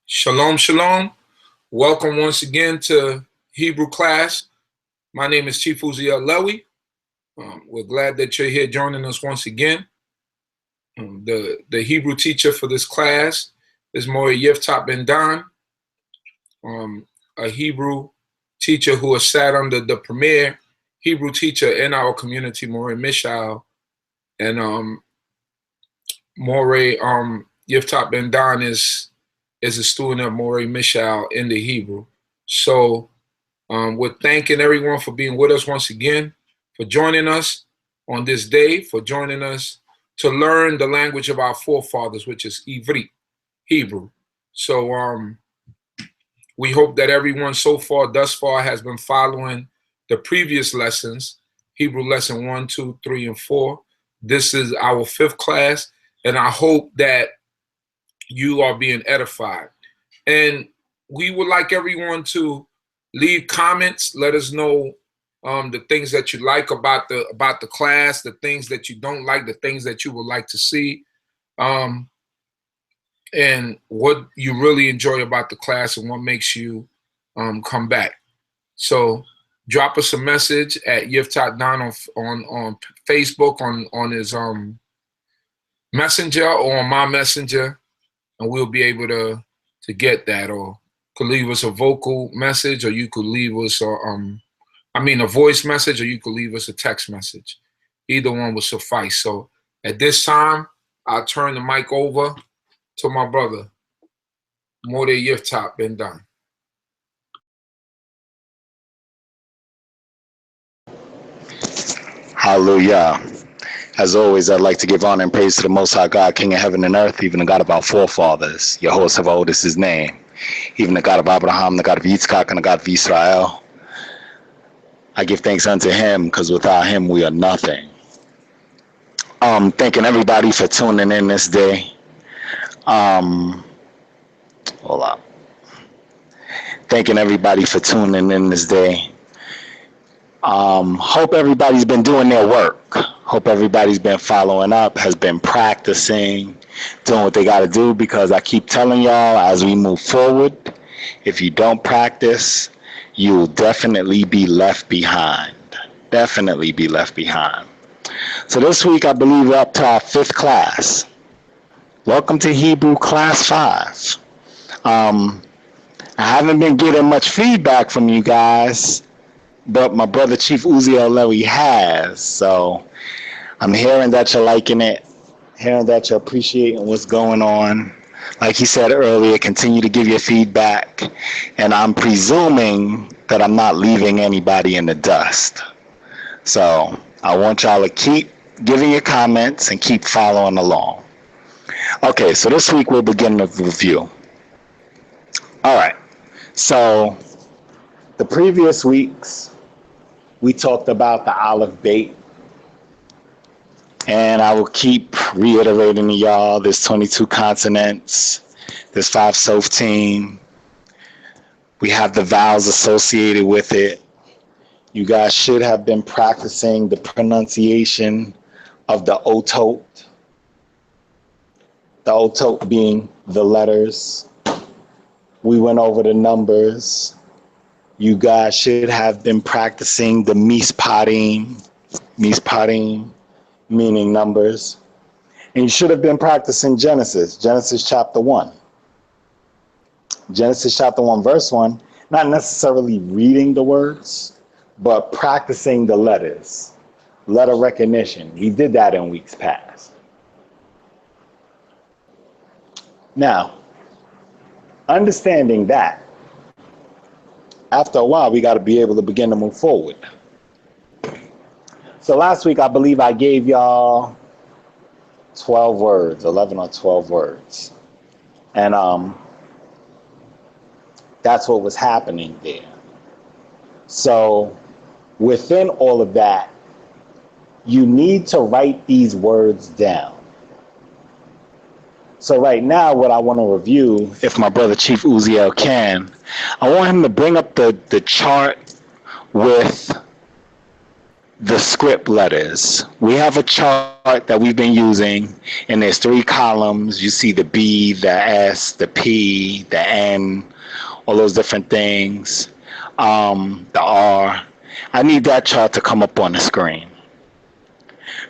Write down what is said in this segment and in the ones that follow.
Shalom, shalom. Welcome once again to Hebrew class. My name is Chief Uziel Lewy. We're glad that you're here joining us once again. The Hebrew teacher for this class is Moreh Yeftakh Dahn, a Hebrew teacher who has sat under the premier Hebrew teacher in our community, Moreh Mishael, and Moreh Yeftakh Dahn is a student of Moreh Mishael in the Hebrew. So we're thanking everyone for being with us once again, for joining us on this day, for joining us to learn the language of our forefathers, which is Ivrit, Hebrew. So we hope that everyone thus far has been following the previous lessons, Hebrew lesson 1, 2, 3, and 4. This is our 5th class, and I hope that you are being edified. And we would like everyone to leave comments. Let us know the things that you like about the class, the things that you don't like, the things that you would like to see, and what you really enjoy about the class and what makes you come back. So drop us a message at Yeftahk Dahn on Facebook, on his messenger or on my messenger, and we'll be able to get that. Or could leave us a vocal message, or you could leave us a voice message, or you could leave us a text message. Either one will suffice. So at this time, I'll turn the mic over to my brother, Moreh Yeftakh Dahn. Hallelujah. As always, I'd like to give honor and praise to the Most High God, King of heaven and earth, even the God of our forefathers. Yehovah Sabaoth is his name. Even the God of Abraham, the God of Yitzchak, and the God of Israel. I give thanks unto him, because without him we are nothing. Thanking everybody for tuning in this day. Hold up. Thanking everybody for tuning in this day. Hope everybody's been doing their work. Hope everybody's been following up, has been practicing, doing what they got to do, because I keep telling y'all, as we move forward, if you don't practice, you will definitely be left behind. Definitely be left behind. So this week, I believe we're up to our 5th class. Welcome to Hebrew class 5. I haven't been getting much feedback from you guys, but my brother Chief Uziel Lewy has. So I'm hearing that you're liking it, hearing that you're appreciating what's going on. Like he said earlier, continue to give your feedback. And I'm presuming that I'm not leaving anybody in the dust. So I want y'all to keep giving your comments and keep following along. Okay, so this week we'll begin the review. All right, so the previous weeks, we talked about the Aleph Beit, and I will keep reiterating to y'all, there's 22 consonants, there's 5 softim, we have the vowels associated with it. You guys should have been practicing the pronunciation of the otot being the letters. We went over the numbers. You guys should have been practicing the misparim, meaning numbers. And you should have been practicing Genesis chapter 1. Genesis chapter 1, verse 1, not necessarily reading the words, but practicing the letters, letter recognition. We did that in weeks past. Now, understanding that, after a while, we got to be able to begin to move forward. So last week, I believe I gave y'all 12 words, 11 or 12 words. And that's what was happening there. So within all of that, you need to write these words down. So right now, what I want to review, if my brother Chief Uziel can, I want him to bring up the chart with the script letters. We have a chart that we've been using, and there's 3 columns. You see the B, the S, the P, the N, all those different things, the R. I need that chart to come up on the screen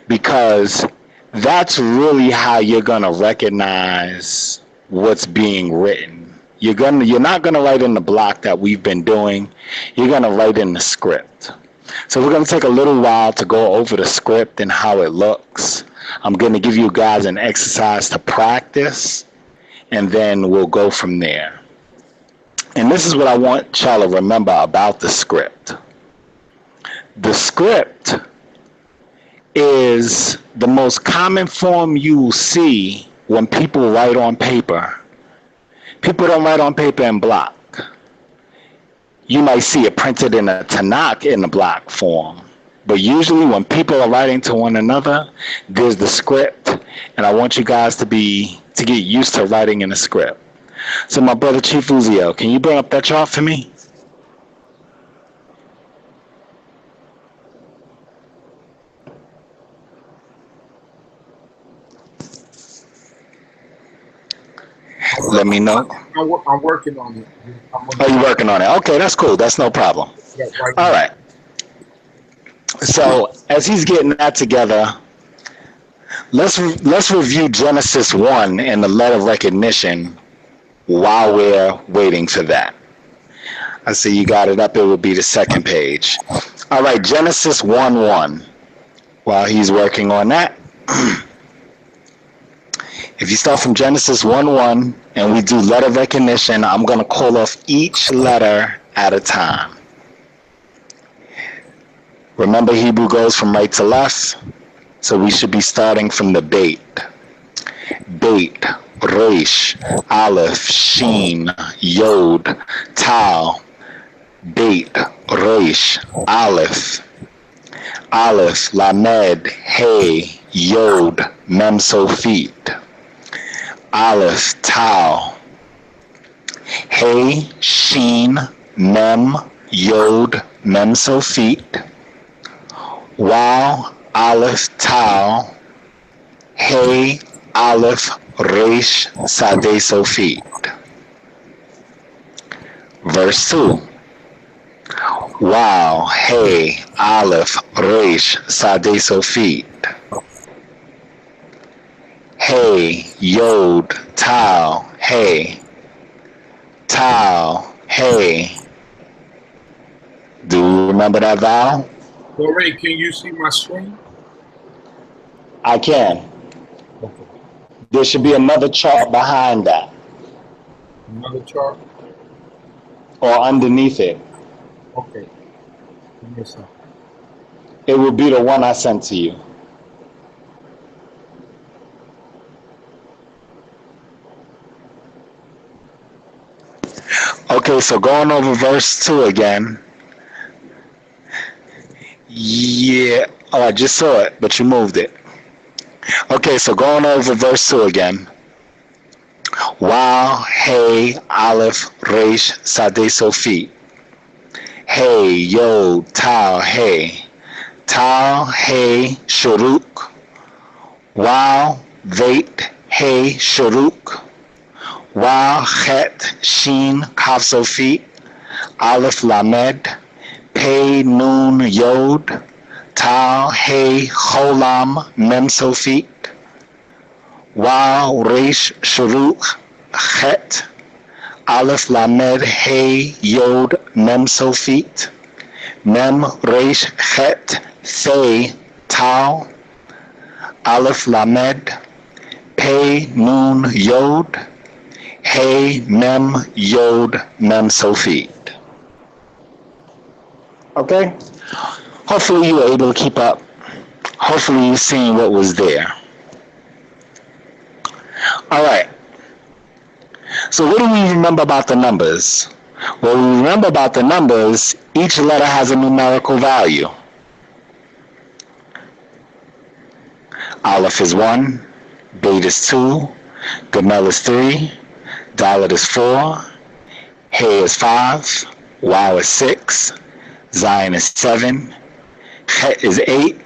because that's really how you're gonna recognize what's being written. You're not gonna write in the block that we've been doing. You're gonna write in the script. So we're gonna take a little while to go over the script and how it looks. I'm gonna give you guys an exercise to practice, and then we'll go from there. And this is what I want y'all to remember about the script. The script is the most common form you will see when people write on paper. People don't write on paper in block. You might see it printed in a Tanakh in the block form. But usually when people are writing to one another, there's the script. And I want you guys to get used to writing in a script. So my brother Chief Uziel, can you bring up that chart for me? Let me know. I'm working on it. Oh, you're working on it. Okay, that's cool. That's no problem. Yeah, right All now. right. So as he's getting that together, let's review Genesis 1 and the letter recognition while we're waiting for that. I see you got it up. It would be the second page. All right, Genesis 1:1. While he's working on that, if you start from Genesis 1:1 and we do letter recognition, I'm going to call off each letter at a time. Remember, Hebrew goes from right to left, so we should be starting from the bait. Bait, Resh, Aleph, Sheen, Yod, Tau. Bait, Resh, Aleph, Aleph, Lamed, Hey, Yod, Mem, Sofit. Aleph, Tau. Hey, Sheen, Mem, Yod, Mem, Sofit. Wow, Aleph, Tau. Hey, Aleph, Resh, Sade, Sofit. Verse 2. Wow, Hey, Aleph, Resh, Sade, Sofit. Hey, Yod, Tau, Hey. Tau, Hey. Do you remember that vowel? Moreh, can you see my screen? I can. Okay. There should be another chart behind that Another chart? or underneath it. Okay. Give me a second. It will be the one I sent to you. Okay, so going over verse 2 again. Yeah. Oh, I just saw it, but you moved it. Okay, so going over verse 2 again. Wow, Hey, Aleph, Resh, Sade, Sofit. Hey, Yo, Tau, Hey. Tau, Hey, Shuruk. Wow, Veit, Hey, Shuruk. Wow, Chet, Sheen, Kaf, Sofit. Aleph, Lamed. Pei, Nun, Yod. Tau, Hey, Cholam, Mem, Sofit. Wow, Resh, Shuruk, Chet. Aleph, Lamed, Hey, Yod, Mem, Sofit. Mem, Resh, Chet, Thay, Tau. Aleph, Lamed, Pei, Nun, Yod. Hey, Mem, Yod, Mem, Sofit. Okay? Hopefully you were able to keep up. Hopefully you've seen what was there. All right. So what do we remember about the numbers? Well, we remember about the numbers, each letter has a numerical value. Aleph is 1, Beit is 2, Gamel is 3, Dalet is 4, Hey is 5, Wow is 6, Zion is 7, Het is 8,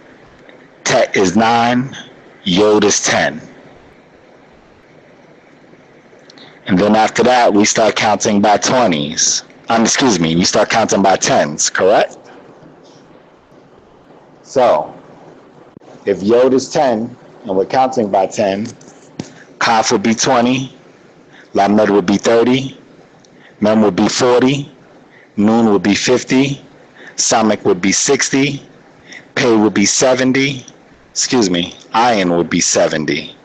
Tet is 9, Yod is 10. And then after that, we start counting by 20s. We start counting by 10s, correct? So, if Yod is 10, and we're counting by 10, Kaf would be 20, Lamed would be 30, Mem would be 40, Nun would be 50, Samek would be 60, Pei would be 70, Ayin would be 70.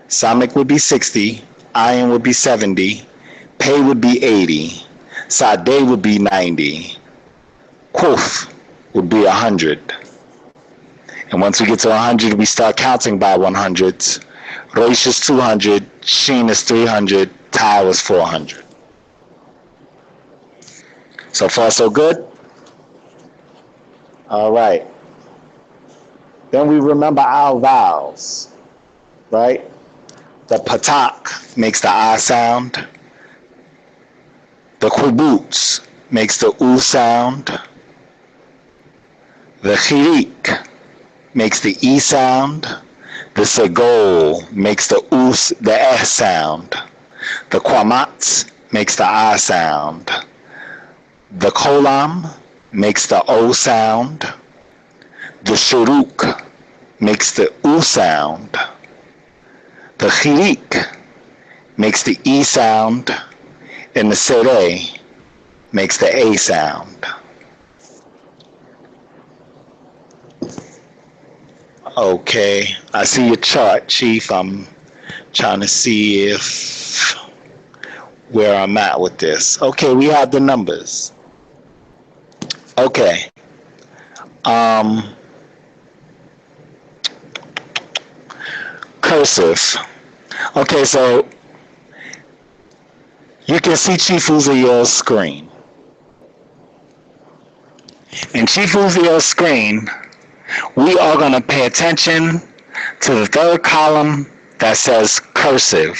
Samek would be 60, Ayin would be 70, Pei would be 80, Sadeh would be 90, Kuf would be 100. And once we get to 100, we start counting by 100s. Rosh is 200, Sheen is 300, Tau is 400. So far, so good? All right. Then we remember our vowels, right? The patak makes the I sound. The kibbutz makes the U sound. The chirik makes the E sound. The segol makes the S sound. The kwamatz makes the I sound. The kolam makes the O sound. The shuruk makes the U sound. The chirik makes the E sound. And the sereh makes the A sound. Okay, I see your chart, Chief. I'm trying to see if where I'm at with this. Okay, we have the numbers. Okay. Cursive. Okay, so you can see Chief Uziel's screen. In Chief Uziel's screen, we are going to pay attention to the third column that says cursive.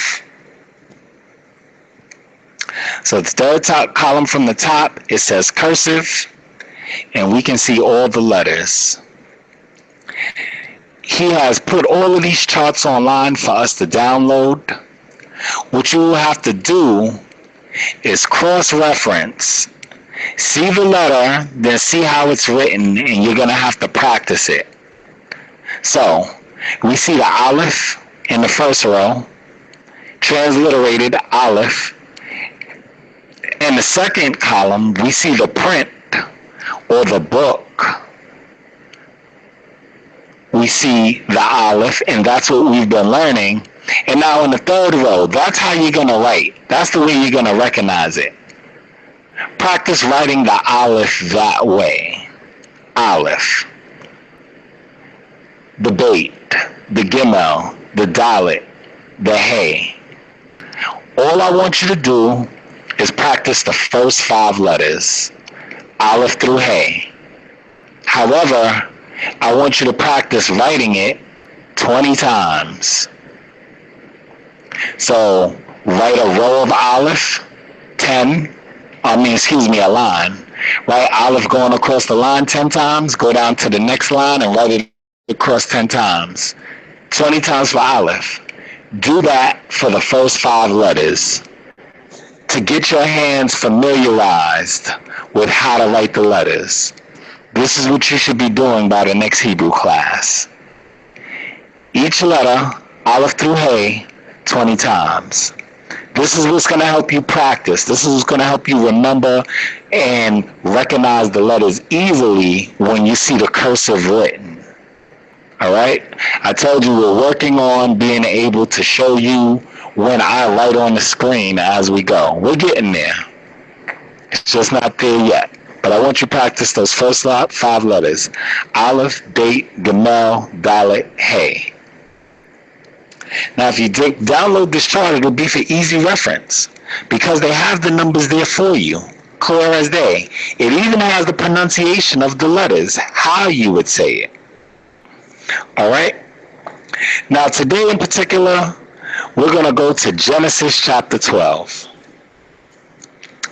So the third top column from the top, it says cursive, and we can see all the letters. He has put all of these charts online for us to download. What you will have to do is cross-reference. See the letter, then see how it's written, and you're going to have to practice it. So, we see the aleph in the first row, transliterated aleph. In the second column, we see the print or the book. We see the aleph, and that's what we've been learning. And now in the third row, that's how you're going to write. That's the way you're going to recognize it. Practice writing the aleph that way. Aleph. The bait, the gimel, the dalet, the hey. All I want you to do is practice the first 5 letters, aleph through hey. However, I want you to practice writing it 20 times. So, write a row of aleph, a line. Write aleph going across the line 10 times, go down to the next line and write it across 10 times. 20 times for aleph. Do that for the first 5 letters to get your hands familiarized with how to write the letters. This is what you should be doing by the next Hebrew class. Each letter, aleph through hey, 20 times. This is what's going to help you practice. This is what's going to help you remember and recognize the letters easily when you see the cursive written. All right? I told you we're working on being able to show you when I write on the screen as we go. We're getting there. It's just not there yet. But I want you to practice those first 5 letters. Aleph, Beit, Gemel, Dalet, Hey. Now, if you download this chart, it'll be for easy reference because they have the numbers there for you, clear as day. It even has the pronunciation of the letters, how you would say it. All right? Now, today in particular, we're going to go to Genesis chapter 12.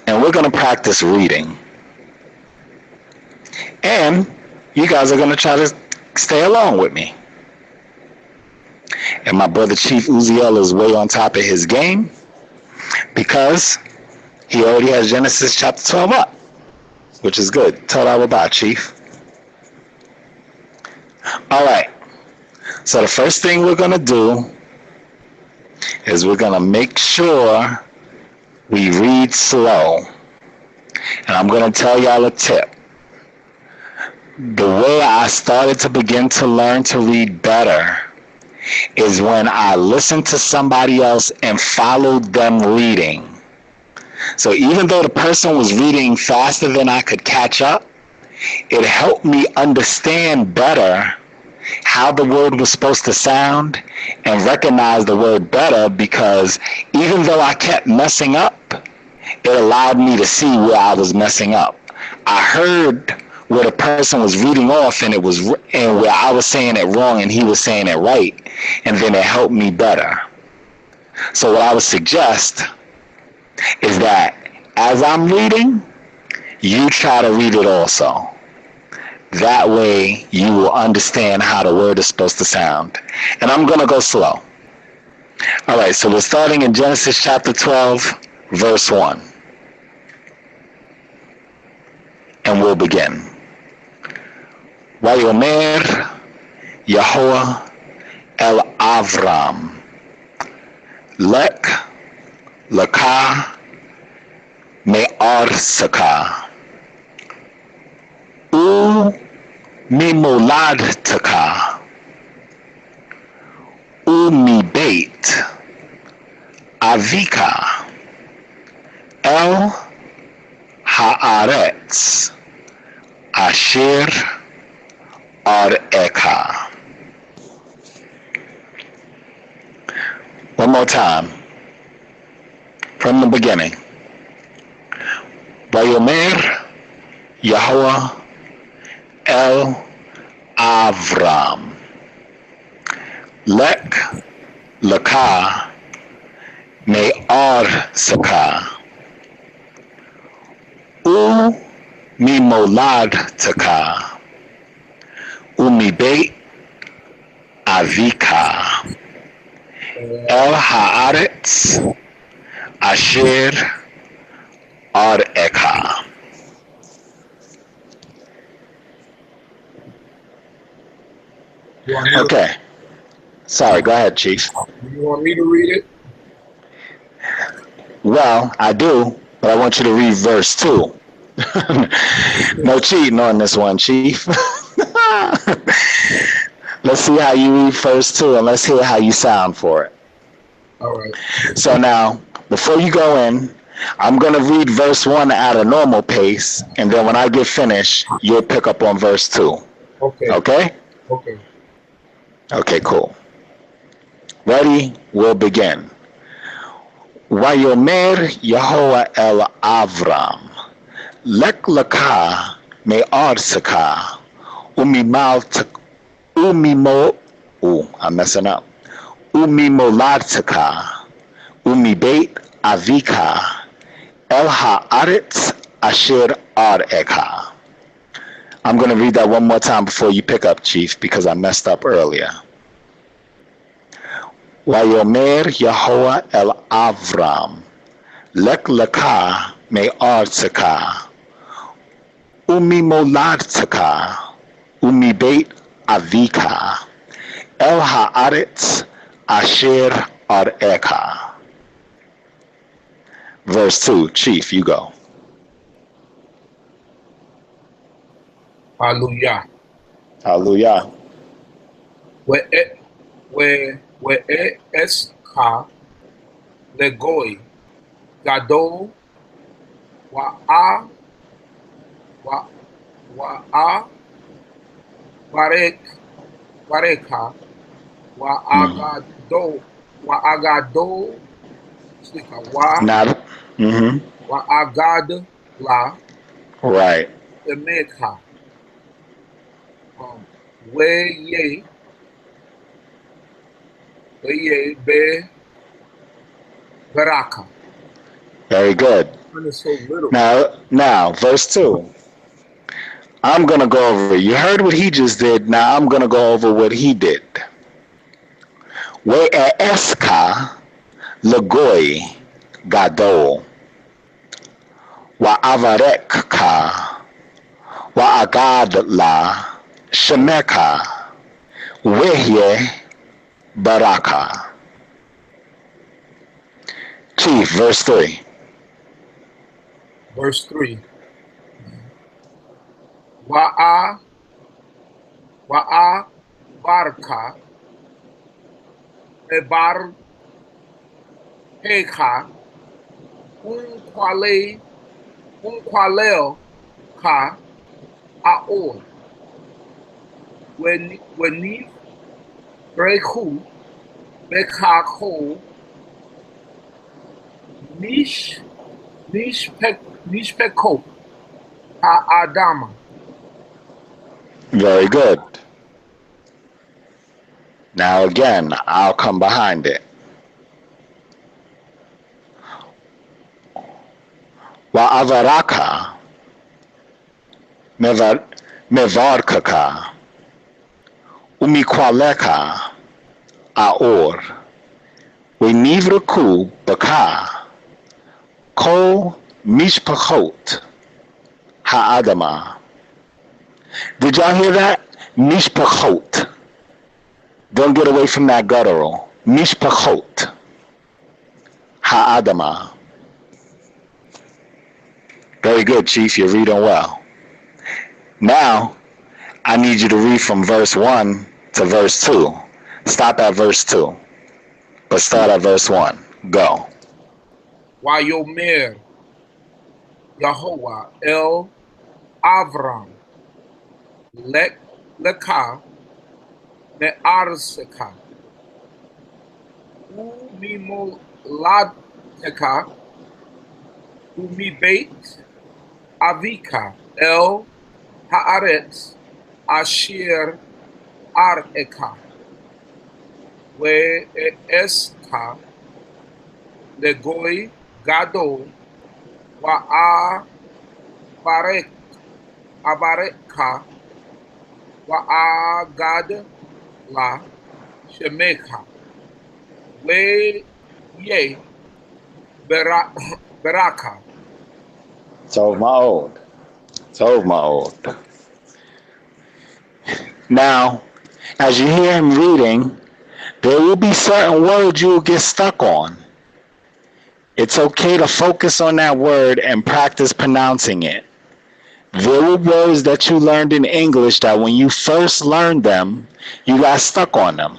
And we're going to practice reading. And You guys are going to try to stay along with me. And my brother Chief Uziel is way on top of his game because he already has Genesis chapter 12 up, which is good. Torah about Chief. All right. So the first thing we're going to do is we're going to make sure we read slow. And I'm going to tell y'all a tip. The way I started to begin to learn to read better is when I listened to somebody else and followed them reading. So even though the person was reading faster than I could catch up, it helped me understand better how the word was supposed to sound and recognize the word better, because even though I kept messing up, it allowed me to see where I was messing up. I heard where the person was reading off and where I was saying it wrong and he was saying it right, and then it helped me better. So what I would suggest is that as I'm reading, you try to read it also. That way you will understand how the word is supposed to sound. And I'm going to go slow. All right, so we're starting in Genesis chapter 12, verse 1. And we'll begin. Vayomer Yahweh el Avram, Lek Laka Me'ar Saka, U Mimolad Taka, U Mibeit Avika, El Haaretz Asher Areka. One more time. From the beginning. Vayomer Yahweh el Avram, Lek Laka Me'ar Saka, U Mimolad Taka, U Mibeit Avika, El Haaretz Asher Areka. Okay. Sorry, go ahead, Chief. You want me to read it? Well, I do, but I want you to read verse 2. No cheating on this one, Chief. Let's see how you read verse 2, and let's hear how you sound for it. All right. So now, before you go in, I'm going to read verse 1 at a normal pace, and then when I get finished, you'll pick up on verse 2. Okay. Okay? Okay. Okay, cool. Ready? We'll begin. Vayomer Yahweh el Avram, Lek Laka Me'ar Saka, I'm messing up. Umimolad Saka, Umibeit Avika, El Haaretz Asher Areka. I'm going to read that one more time before you pick up, Chief, because I messed up earlier. Vayomer Yahweh el Avram, Lek Laka Me'ar Saka, Umimolad Saka, Umibeit Avika, El Haaretz Asher Areka. Verse 2, Chief, you go. Hallelujah. Hallelujah. Eska legoi gadol wa'a wareka wa'agado Not. wa'agad la Right. emeka weye be baraka. Very good. It's so little. Now, verse 2. I'm going to go over it. You heard what he just did. Now I'm going to go over what he did. We'eska legoi gadol wa'avareka wa'agad la shemeka wehye baraka. Chief, verse 3. Verse 3. Wa'a barka ebar heka unqualeo ka aor wenif breku bekako nishpeko ha adama. Very good. Now again, I'll come behind it. Wa'avaraka mevarkaka umikwaleka aor wenivraku baka kol mishpachot ha'adama. Did y'all hear that? Mishpachot. Don't get away from that guttural. Mishpachot ha'adama. Very good, Chief. You're reading well. Now, I need you to read from verse 1 to verse 2. Stop at verse 2, but start at verse 1. Go. Wayomer Yahovah El Avram Leka Me'arseka Umimoladeka Umibeit Avika El Haaretz Asher Areka We'eska Legoi Gadol Abareka Wa'agad La Shemeka We Ye Beraka. Tov Ma'od. Tov Ma'od. Now, as you hear him reading, there will be certain words you will get stuck on. It's okay to focus on that word and practice pronouncing it. There were words that you learned in English that when you first learned them, you got stuck on them.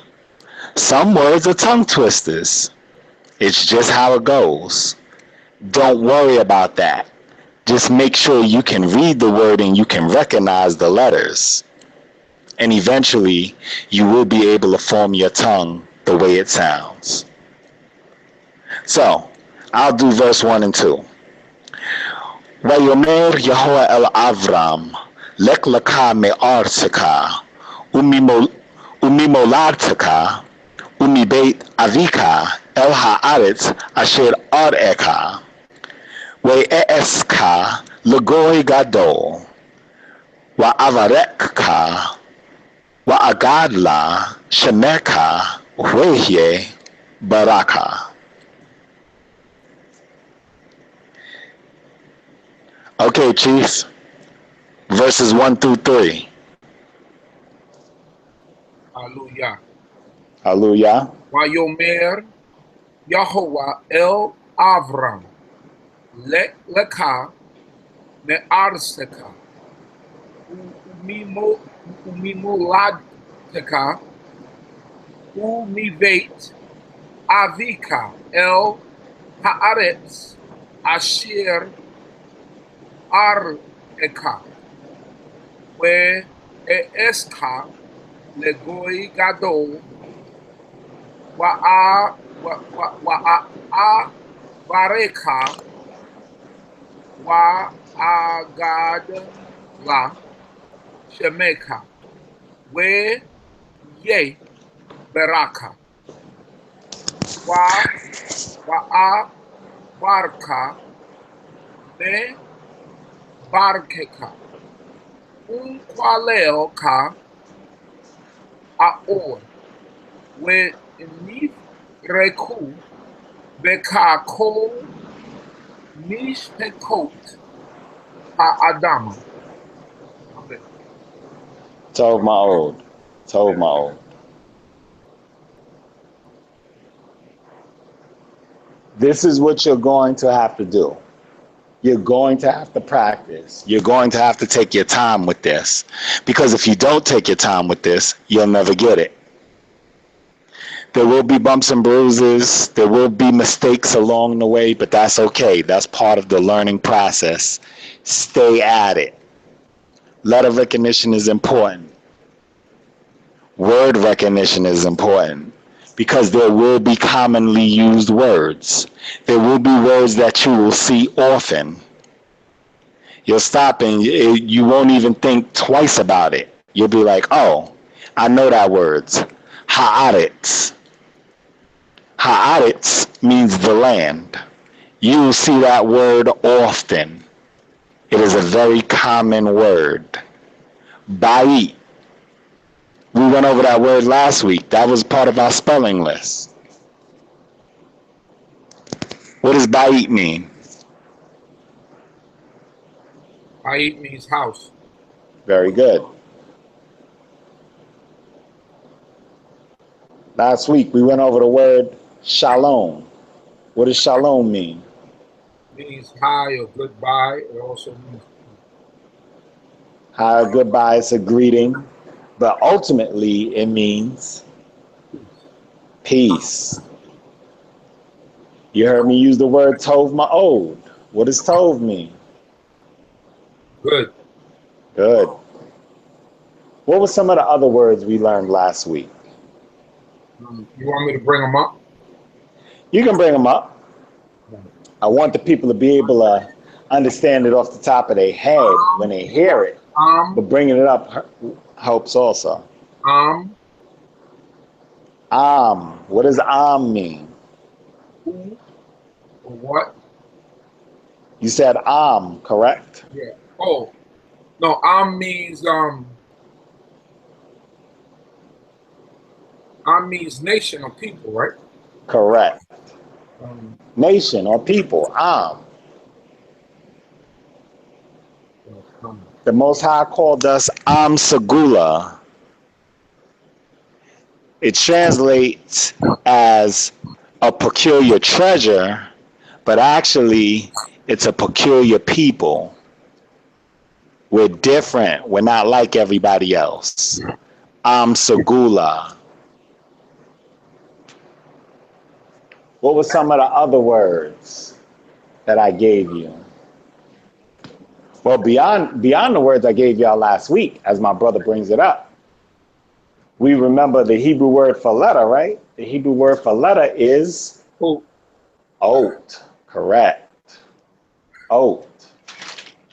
Some words are tongue twisters. It's just how it goes. Don't worry about that. Just make sure you can read the word and you can recognize the letters. And eventually, you will be able to form your tongue the way it sounds. So, I'll do verse 1 and 2. Vayomer Yehovah el Avram, lek laka me'arseka, umimoladteka, umibeit avika el haaretz asher areka, ve'eska legoi gadol, wa'avarekka, wa'agadla shemeka wehye baraka. Okay, Chiefs. Verses 1 through 3. Hallelujah. Hallelujah. Wayomer Yahovah El Avram Leka Me'arseka Umimoladteka Umibeit Avika El Haaretz Asher Areka We'eska Legoi Gadol Wa'avareka Wa'agad La Shemeka We Ye Beraka Wa'avarka Me Barkeka Unqualeo ka aor. We nif reku beka ko mishpekot ha adama. Tov Ma'od. Tov Ma'od. This is what you're going to have to do. You're going to have to practice. You're going to have to take your time with this. Because if you don't take your time with this, you'll never get it. There will be bumps and bruises. There will be mistakes along the way, but that's okay. That's part of the learning process. Stay at it. Letter recognition is important. Word recognition is important because there will be commonly used words. There will be words that you will see often. You'll stop and you won't even think twice about it. You'll be like, oh, I know that word's ha'aretz. Ha'aretz means the land. You will see that word often. It is a very common word. Ba'it. We went over that word last week. That was part of our spelling list. What does ba'it mean? Ba'it means house. Very good. Last week we went over the word shalom. What does shalom mean? It means hi or goodbye. It also means Hi, goodbye, it's a greeting, but ultimately it means peace. You heard me use the word tov ma'od. What does tov mean? good. Good. What were some of the other words we learned last week? You want me to bring them up? You can bring them up. I want the people to be able to understand it off the top of their head when they hear it, but bringing it up helps also. What does mean? Who or what? You said correct? Yeah. Oh, no. Means nation or people, right? Correct. Um, Nation or people, The Most High called us Segula. It translates as a peculiar treasure, but actually it's a peculiar people. We're different. We're not like everybody else. Segula. What were some of the other words that I gave you? Well, beyond the words I gave y'all last week, as my brother brings it up, we remember the Hebrew word for letter, right? The Hebrew word for letter is ot. Correct. Ot.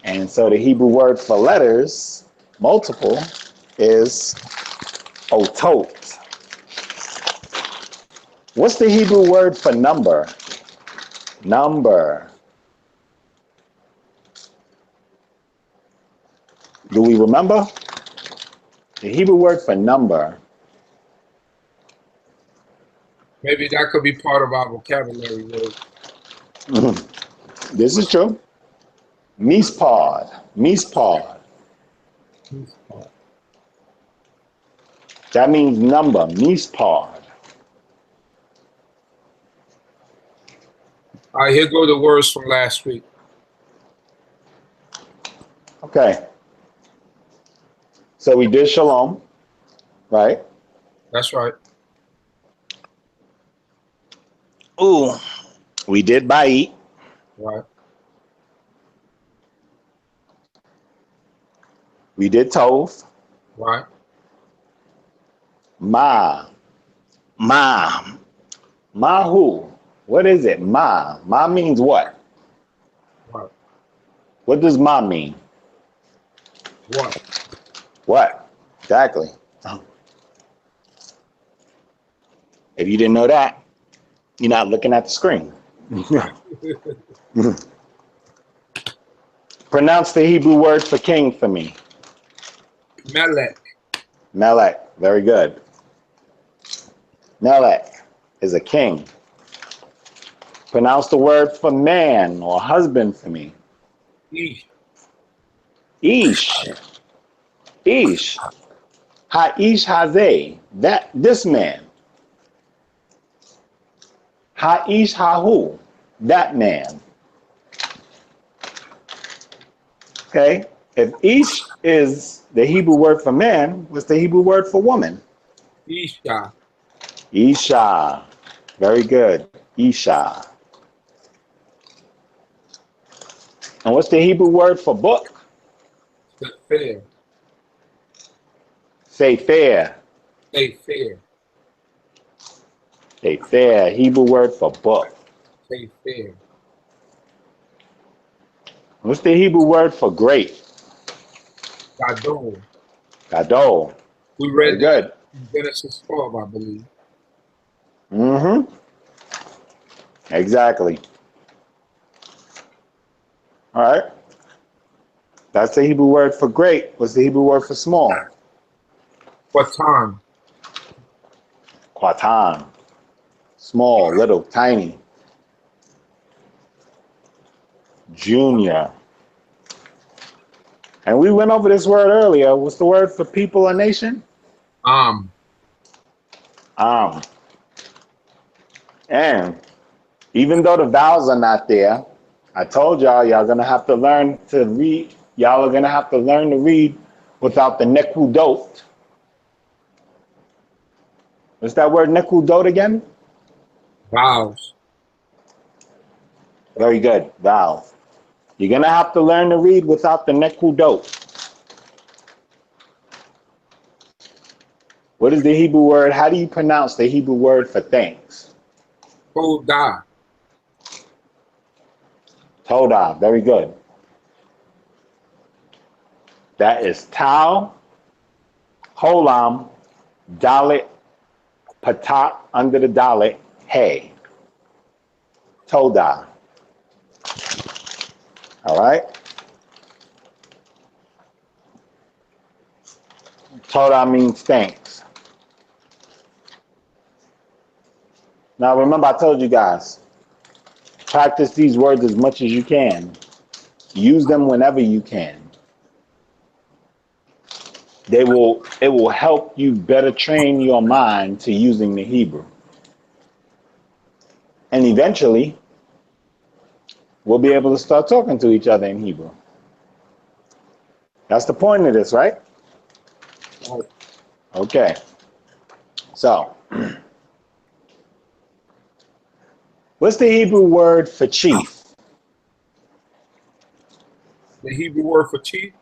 And so the Hebrew word for letters, multiple, is otot. What's the Hebrew word for number? Number. Do we remember? The Hebrew word for number. Maybe that could be part of our vocabulary word. This is true. Mispad. Mispad. That means number. Mispad. All right, here go the words from last week. Okay. So we did shalom, right? That's right. Ooh. We did ba'it. Right. We did tov. Right. Ma. Who? What is it? Ma means what? Right. What does ma mean? What? Exactly. If you didn't know that, you're not looking at the screen. Pronounce the Hebrew word for king for me. Melech. Melech. Very good. Melech is a king. Pronounce the word for man or husband for me. Ish. Ish. Ish. Ha-ish hazeh. This man. Ha-ish hahu. That man. Okay? If ish is the Hebrew word for man, what's the Hebrew word for woman? Isha. Isha. Very good. Isha. And what's the Hebrew word for book? Fair. Sefer. Say fair. Sefer. Hebrew word for book. Say fair. What's the Hebrew word for great? Gadol. Gadol. We Very read that good. in Genesis 12, I believe. Mm-hmm. Exactly. All right. That's the Hebrew word for great. What's the Hebrew word for small? Quatan. Quatan. Small, little, tiny. Junior. And we went over this word earlier. What's the word for people or nation? Am. Um. And even though the vowels are not there, I told y'all gonna have to learn to read. Y'all are gonna have to learn to read without the nekudot. What's that word nekudot again? Vowels. Very good. Vowels. You're gonna have to learn to read without the nekudot. What is the Hebrew word? How do you pronounce the Hebrew word for thanks? Todah. Todah. Very good. That is Tau, Holam, Dalit, Patat under the Dalit, Hey. Todah. All right? Todah means thanks. Now remember, I told you guys, practice these words as much as you can. Use them whenever you can. It will help you better train your mind to using the Hebrew. And eventually, we'll be able to start talking to each other in Hebrew. That's the point of this, right? Okay. So, what's the Hebrew word for chief? The Hebrew word for chief.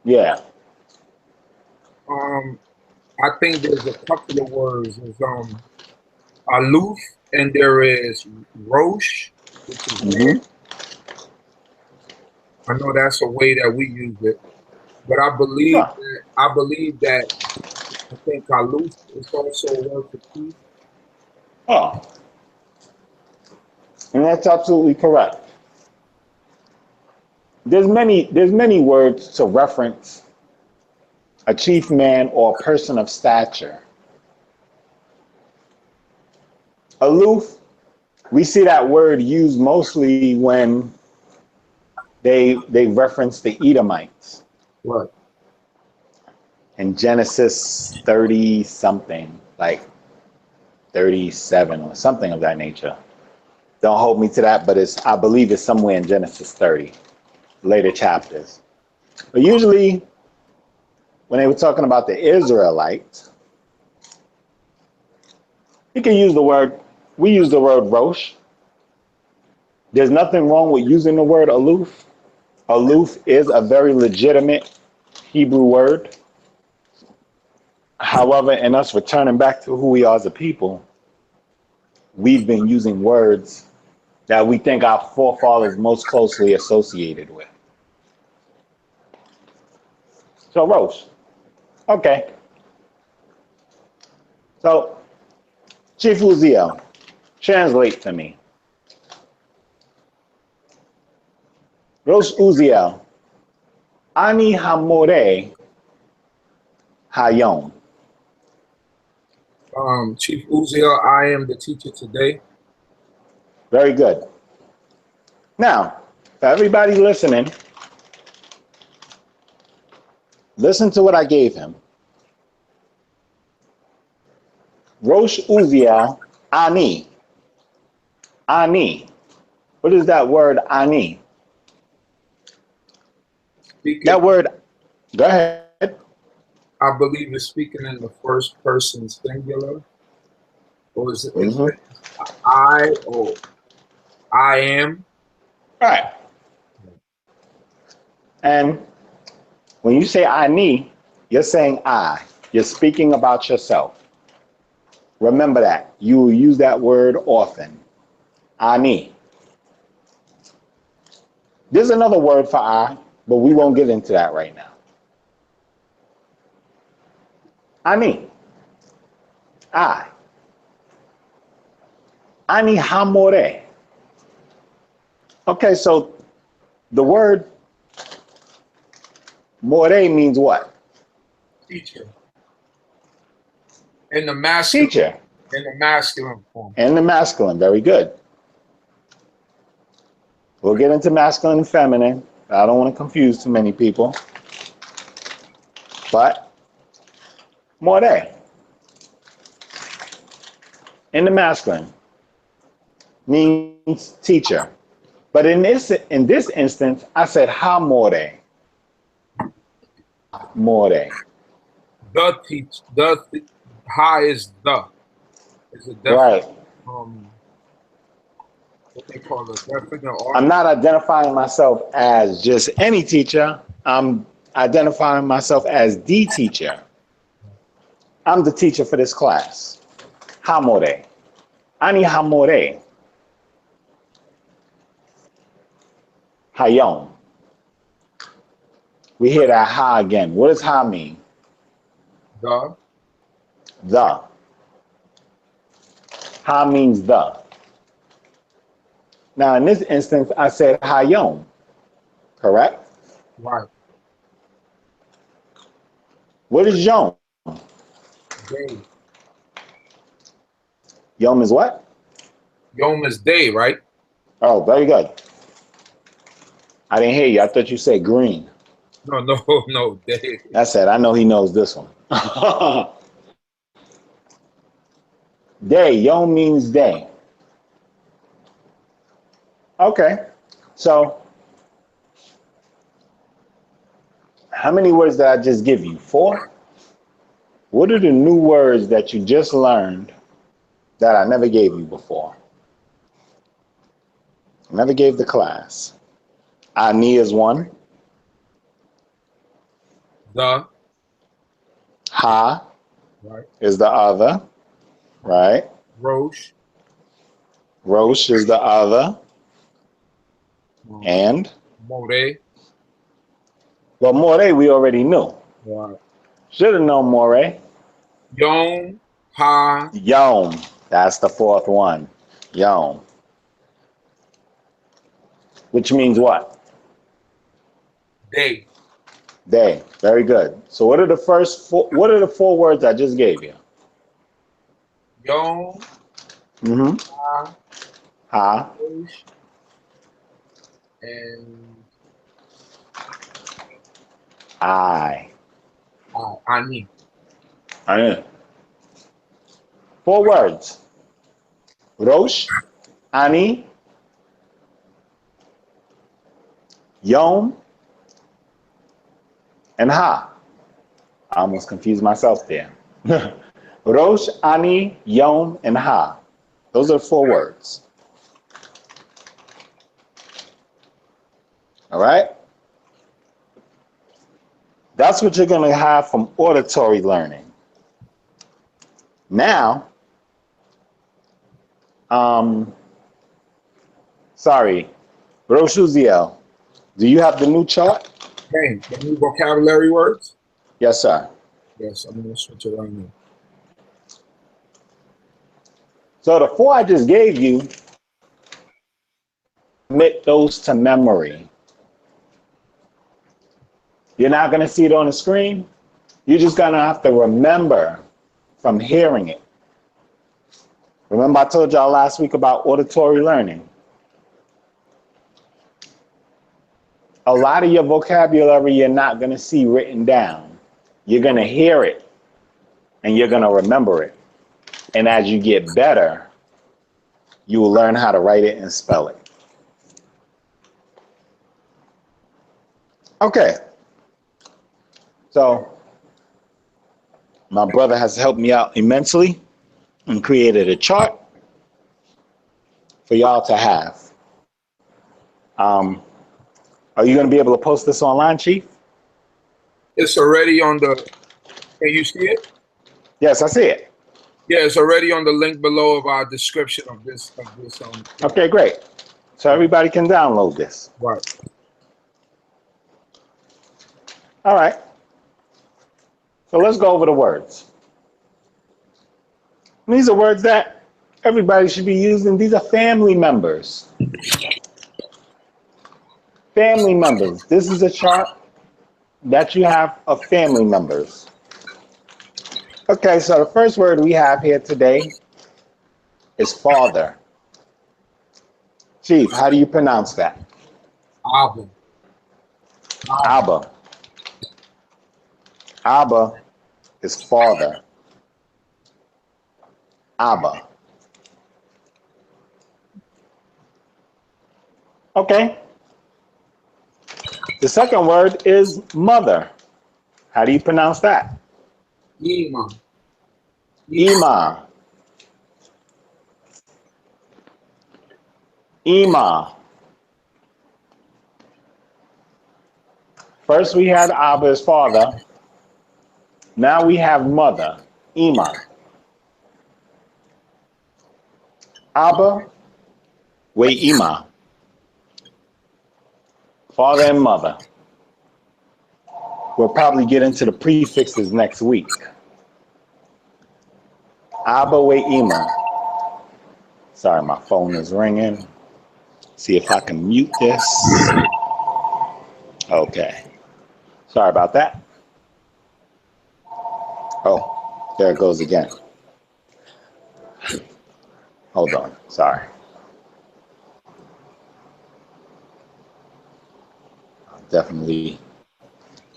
Yeah. I think there's a couple of words. There's aloof, and there is rosh, which is red. Mm-hmm. I know that's a way that we use it, but Sure. I think aloof is also a word for chief. Oh, and that's absolutely correct. There's many words to reference a chief man or a person of stature. Aloof, we see that word used mostly when they reference the Edomites Right. in Genesis 30 something, like 37 or something of that nature. Don't hold me to that, but I believe it's somewhere in Genesis 30, later chapters. But usually when they were talking about the Israelites, you can use the word, we use the word Rosh. There's nothing wrong with using the word aloof. Aloof is a very legitimate Hebrew word. However, in us returning back to who we are as a people, we've been using words that we think our forefathers most closely associated with. So Rosh, okay. So Chief Uziel, translate for me. Rosh Uziel, Ani Hamoreh Hayom. Chief Uziel, I am the teacher today. Very good. Now, for everybody listening, listen to what I gave him. Rosh Uziel, Ani. Ani. What is that word, Ani? Speaking, That word, go ahead. I believe it's speaking in the first person singular. Or is Mm-hmm. it I or I am? All right. And when you say Ani, you're saying I. You're speaking about yourself. Remember that. You will use that word often. Ani. There's another word for I, but we won't get into that right now. Ani. I. Ani hamore. Okay, so the word more means what? Teacher. In the masculine, Teacher. in the masculine form. And the masculine. Very good. We'll get into masculine and feminine. I don't want to confuse too many people. But more in the masculine means teacher. But in this instance, I said ha more. More. The teach, high is the. It's a definite, Right. what they call a definite I'm article. not identifying myself as just any teacher. I'm identifying myself as the teacher. I'm the teacher for this class. Hamore. Ani hamore. Hayom. We hear that ha again. What does ha mean? The, The. Ha means the. Now, in this instance, I said hayom, correct? right, What is yom? day. Yom is what? Yom is day, right? Oh, very good. I didn't hear you. I thought you said green. No, no, no, day. That's it. I know he knows this one. Day. Yom means day. Okay. So, how many words did I just give you? 4? What are the new words that you just learned that I never gave you before? I never gave the class. Ani is one. The, Ha right? is the other, right? Rosh, Rosh is the other. um, And, Moreh, well, Moreh we already knew. right? Should have known Moreh. Yom, ha, Yom, that's the 4th one. Yom, which means what? day. Day. Very good. So what are the first 4, what are the 4 words I just gave you? Yom, Mm-hmm. ha, Ha, Rosh, and I. Ani. I. 4 words. Rosh, Ani, Yom, and Ha. I almost confused myself there. Rosh, Ani, Yom, and Ha. Those are 4 words. All right? That's what you're going to have from auditory learning. Now, sorry, Rosh Uziel, do you have the new chart? Hey, the new vocabulary words? Yes, sir. Yes, I'm going to switch it right now. So the 4 I just gave you, commit those to memory. You're not going to see it on the screen, You're just gonna have to remember from hearing it. Remember I told y'all last week about auditory learning. A lot of your vocabulary you're not gonna see written down. You're gonna hear it and you're gonna remember it. And as you get better, you will learn how to write it and spell it. Okay. So my brother has helped me out immensely and created a chart for y'all to have. Are you going to be able to post this online, Chief? It's already on the. Can you see it? Yes, I see it. Yeah, it's already on the link below of our description of this. Okay, great. So everybody can download this. Right. All right. So let's go over the words. These are words that everybody should be using. These are family members. Family members. This is a chart that you have of family members. Okay, so the first word we have here today is father. Chief, how do you pronounce that? Abba. Abba. Abba is father. Abba. Okay. The second word is mother. How do you pronounce that? Ima. Ima. Ima. First we had Abba as father. Now we have mother. Ima. Abba, we Ima. Father and mother. We'll probably get into the prefixes next week. Abba, we Ima. Sorry, my phone is ringing. See if I can mute this. Okay. Sorry about that. Oh, there it goes again. Hold on. Sorry. I'll definitely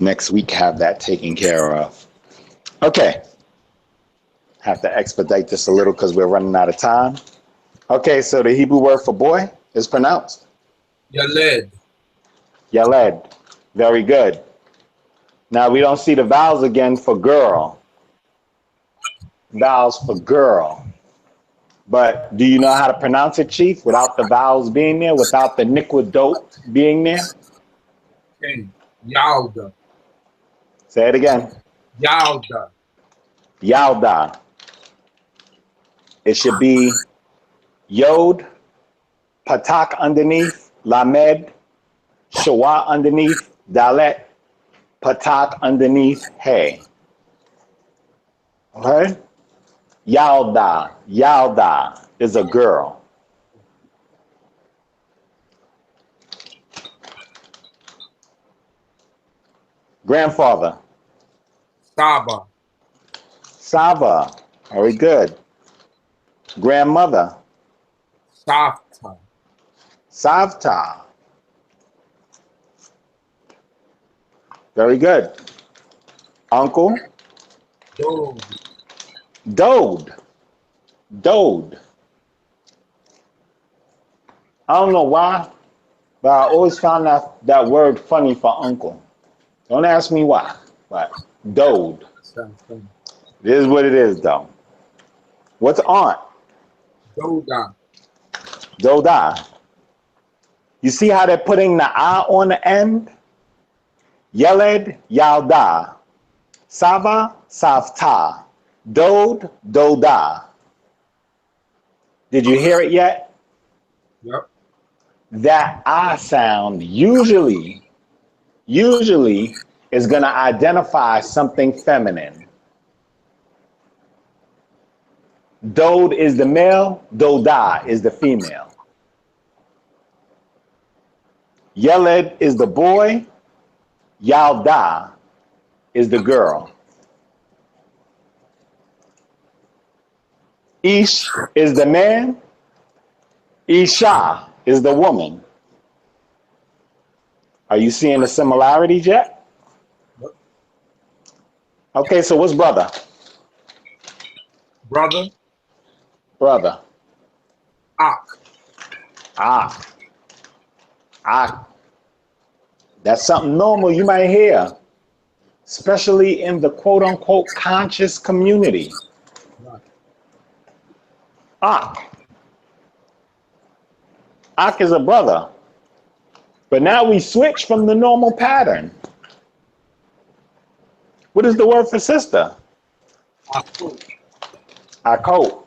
next week have that taken care of. Okay. Have to expedite this a little because we're running out of time. Okay, so the Hebrew word for boy is pronounced Yaled. Yaled. Very good. Now we don't see the vowels again for girl. Vowels for girl. But do you know how to pronounce it, Chief, without the vowels being there, without the niquidot being there? Okay. Yalda. Say it again. Yalda. Yalda. It should be Yod, Patak underneath, Lamed, Shawa underneath, Dalet, Patak underneath, Hey. Okay? Yalda. Yalda is a girl. Grandfather. Saba. Sava. Very good. Grandmother. Safta. Savta. Very good. Uncle. Dog. Dode. Dode. I don't know why, but I always found that word funny for uncle. Don't ask me why, but dode. It is what it is, though. What's aunt? Doda. Doda. You see how they're putting the I on the end? Yeled, Yalda. Sava, Savta. Dode, Doda. Did you hear it yet? Yep. That I sound usually is going to identify something feminine. Dode is the male, Doda is the female. Yeled is the boy, Yalda is the girl. Ish is the man. Isha is the woman. Are you seeing the similarities yet? Okay, so what's brother? Brother, Brother. Ak. Ah, ah. That's something normal you might hear, especially in the quote unquote conscious community. Right. Ak. Ak is a brother. But now we switch from the normal pattern. What is the word for sister? Aku. Akot.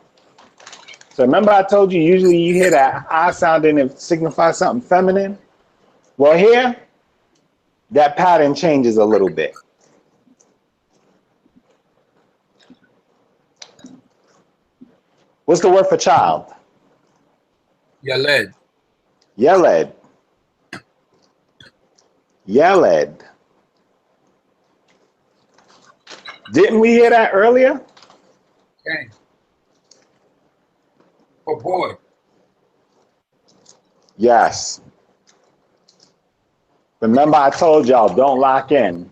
So remember I told you usually you hear that I sound and it signifies something feminine? Well, here, that pattern changes a little bit. What's the word for child? Yaled. Yeled. Yeled. Didn't we hear that earlier? Okay. Oh boy. Yes. Remember I told y'all don't lock in.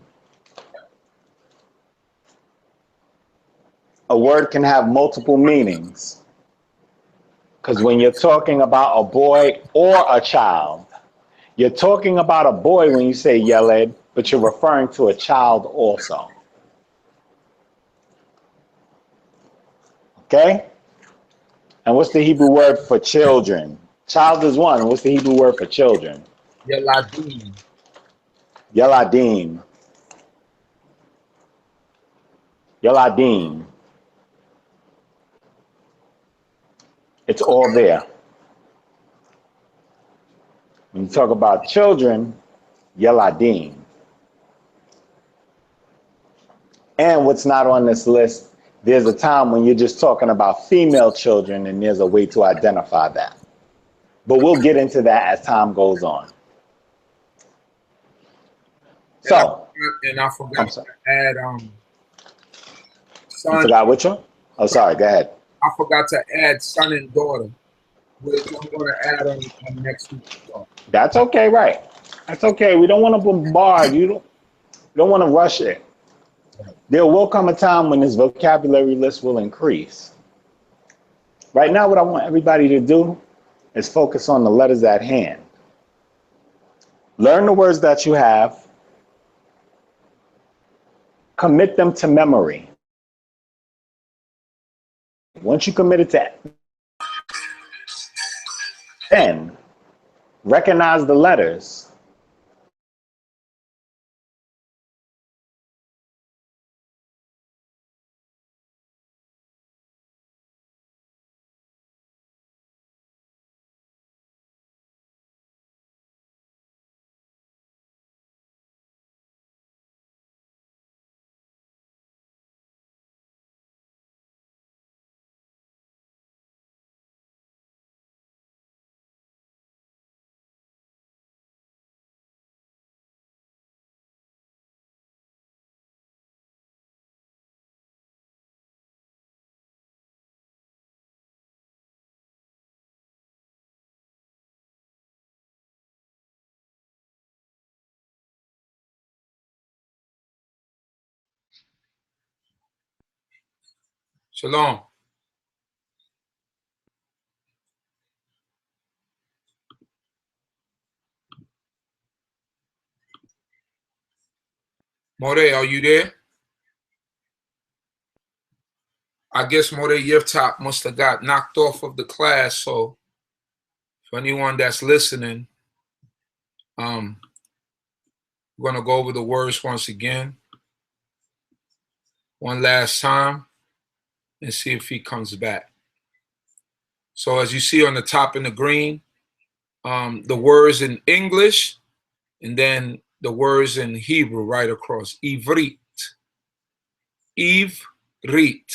A word can have multiple meanings. Because when you're talking about a boy or a child, you're talking about a boy when you say Yeled, but you're referring to a child also. Okay? And what's the Hebrew word for children? Child is one. What's the Hebrew word for children? Yaladim. Yeladim. Yeladim. It's all there. When you talk about children, Yeladim. And what's not on this list, there's a time when you're just talking about female children and there's a way to identify that. But we'll get into that as time goes on. And I So, and I I'm forgot sorry. to add You son. forgot which one? Oh, sorry. Go ahead. I forgot to add son and daughter, which I'm gonna add on next week's talk. That's okay, right? That's okay. We don't want to bombard. You don't want to rush it. There will come a time when this vocabulary list will increase. Right now, what I want everybody to do is focus on the letters at hand. Learn the words that you have, commit them to memory. Once you commit it to, then recognize the letters. Shalom. Moreh, are you there? I guess Moreh Yeftakh must have got knocked off of the class. So for anyone that's listening, we're gonna go over the words once again, one last time, and see if he comes back. So as you see on the top in the green, the words in English, and then the words in Hebrew right across. Ivrit. Ivrit.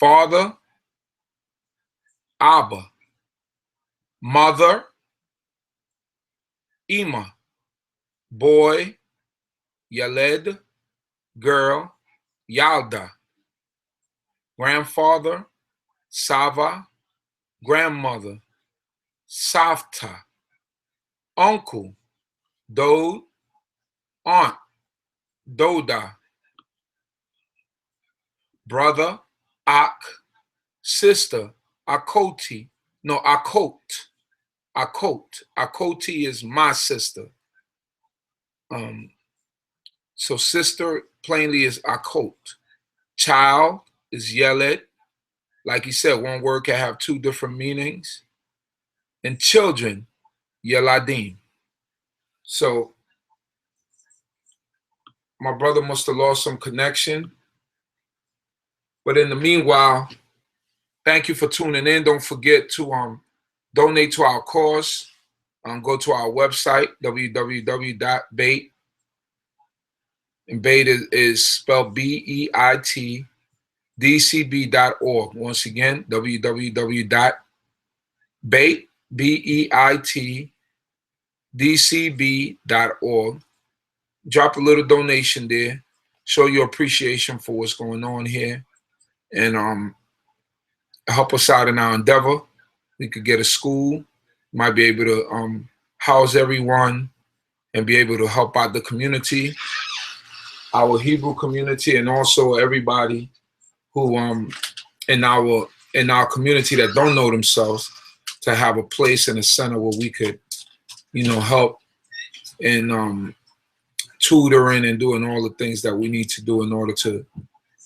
Father, Abba. Mother, Ima. Boy, Yaled. Girl, Yalda. Grandfather, Sava. Grandmother, Savta. Uncle, Dode. Aunt, Doda. Brother, Ak. Sister, Akoti. No, Akot. Akot. Akoti is my sister. So sister plainly is Akot. Child is Yeled. Like he said, one word can have two different meanings. And children, Yeladim. So my brother must have lost some connection. But in the meanwhile, thank you for tuning in. Don't forget to donate to our cause. Go to our website, www.bait. And bait is spelled BEIT, d.c.b.org. Once again, www.bait, BEIT, d.c.b.org. Drop a little donation there. Show your appreciation for what's going on here. And help us out in our endeavor. We could get a school. Might be able to house everyone and be able to help out the community, our Hebrew community, and also everybody who in our community that don't know themselves, to have a place in a center where we could, help in tutoring and doing all the things that we need to do in order to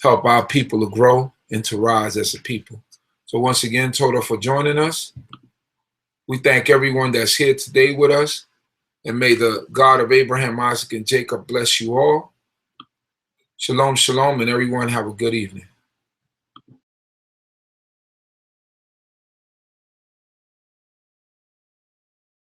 help our people to grow and to rise as a people. So once again, Torah for joining us. We thank everyone that's here today with us. And may the God of Abraham, Isaac, and Jacob bless you all. Shalom, shalom, and everyone have a good evening.